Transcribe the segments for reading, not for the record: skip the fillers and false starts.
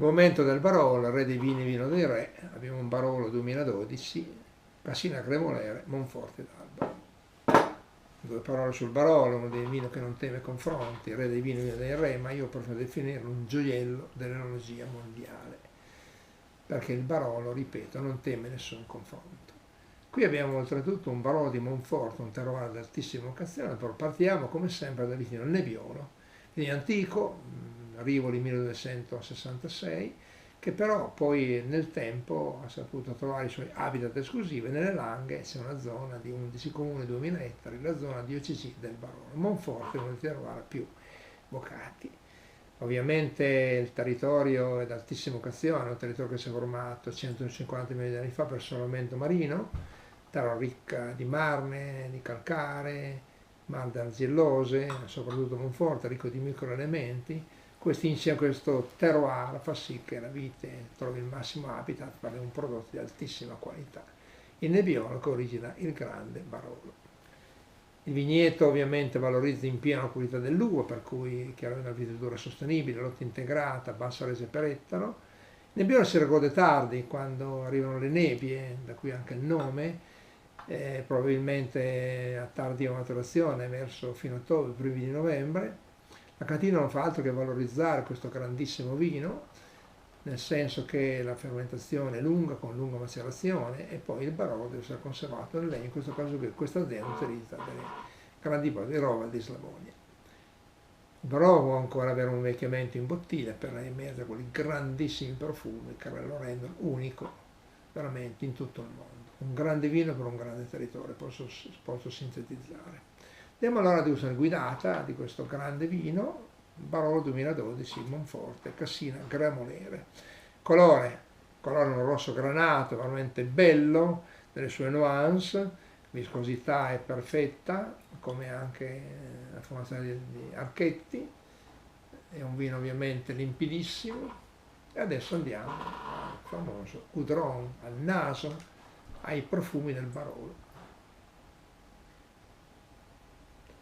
Momento del Barolo, re dei vini, vino dei re, abbiamo un Barolo 2012, Cassina Cremolere, Monforte d'Alba. Due parole sul Barolo, uno dei vini che non teme confronti, re dei vini, vino dei re, ma io preferisco definirlo un gioiello dell'enologia mondiale, perché il Barolo, ripeto, non teme nessun confronto. Qui abbiamo oltretutto un Barolo di Monforte, un terroir ad altissima vocazione, però partiamo come sempre da vicino al Nebbiolo, quindi antico, Rivoli 1266, che però poi nel tempo ha saputo trovare i suoi habitat esclusivi. Nelle Langhe c'è una zona di 11 comuni, 2000 ettari, la zona di OCC del Barolo. Monforte è uno dei terroir più vocati. Ovviamente il territorio è di altissima vocazione, un territorio che si è formato 150 milioni di anni fa per isolamento marino, terra ricca di marne, di calcare, marne argillose, soprattutto Monforte, ricco di microelementi. Questo terroir fa sì che la vite trovi il massimo habitat per un prodotto di altissima qualità. Il Nebbiolo che origina il grande Barolo. Il vigneto ovviamente valorizza in pieno la qualità dell'uva, per cui chiaramente una viticoltura sostenibile, lotta integrata, bassa resa per ettaro. Il Nebbiolo si raccoglie tardi, quando arrivano le nebbie, da cui anche il nome, probabilmente a tardiva maturazione, verso fine ottobre, primi di novembre. La cantina non fa altro che valorizzare questo grandissimo vino, nel senso che la fermentazione è lunga, con lunga macerazione, e poi il Barolo deve essere conservato nel legno. In questo caso qui questa azienda utilizza delle grandi bottiglie di roba di Slavonia. Il Barolo può ancora avere un invecchiamento in bottiglia per emergere quei grandissimi profumi che lo rendono unico veramente in tutto il mondo. Un grande vino per un grande territorio, posso sintetizzare. Andiamo allora a degustazione guidata di questo grande vino, Barolo 2012, Monforte, Cassina Cremolere. Colore un rosso granato, veramente bello, delle sue nuance, viscosità è perfetta, come anche la formazione di Archetti. È un vino ovviamente limpidissimo. E adesso andiamo al famoso Coudron, al naso, ai profumi del Barolo.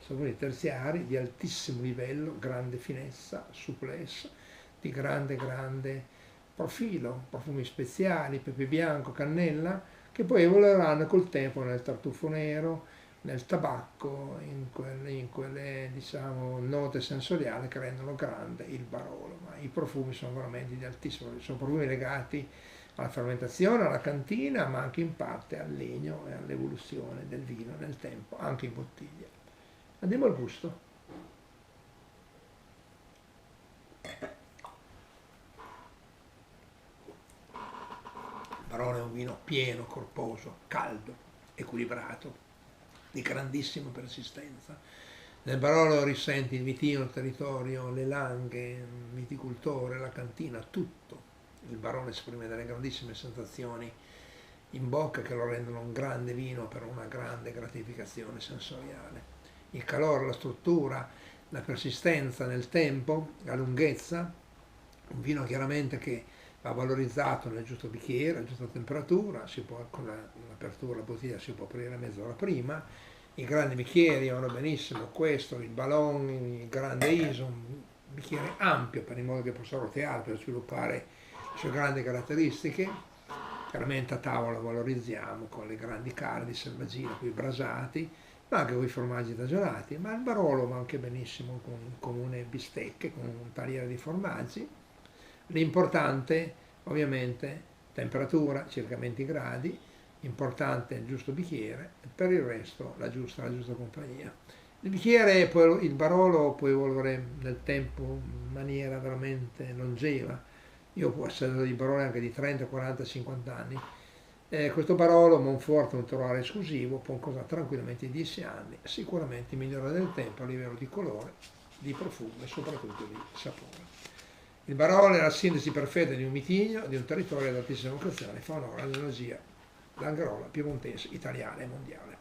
Sapori terziari di altissimo livello, grande finezza, souplesse, di grande profilo, profumi speziali, pepe bianco, cannella, che poi evoleranno col tempo nel tartufo nero, nel tabacco, in quelle diciamo, note sensoriali che rendono grande il Barolo. Ma i profumi sono veramente di altissimo livello, sono profumi legati alla fermentazione, alla cantina, ma anche in parte al legno e all'evoluzione del vino nel tempo, anche in bottiglia. Andiamo al gusto. Il Barolo è un vino pieno, corposo, caldo, equilibrato, di grandissima persistenza. Nel Barolo risenti il vitino, il territorio, le langhe, il viticoltore, la cantina, tutto. Il Barolo esprime delle grandissime sensazioni in bocca che lo rendono un grande vino per una grande gratificazione sensoriale. Il calore, la struttura, la persistenza nel tempo, la lunghezza, un vino chiaramente che va valorizzato nel giusto bicchiere, a giusta temperatura, con l'apertura della bottiglia si può aprire mezz'ora prima. I grandi bicchieri vanno benissimo, questo, il Ballon, il grande ISO, un bicchiere ampio per in modo che possa roteare per sviluppare le sue grandi caratteristiche. Chiaramente a tavola valorizziamo con le grandi carni di selvaggina, con i brasati, ma anche con i formaggi stagionati, ma il Barolo va anche benissimo con une bistecche, con un tagliere di formaggi. L'importante ovviamente temperatura, circa 20 gradi, importante il giusto bicchiere, per il resto la giusta compagnia. Il bicchiere, il Barolo può evolvere nel tempo in maniera veramente longeva. Io posso di Barolo anche di 30, 40, 50 anni. Questo Barolo Monforte è un terroir esclusivo, può ancora tranquillamente 10 anni, sicuramente migliora nel tempo a livello di colore, di profumo e soprattutto di sapore. Il Barolo è la sintesi perfetta di un vitigno, di un territorio ad altissima vocazione, fa onore all'enologia langherola, piemontese, italiana e mondiale.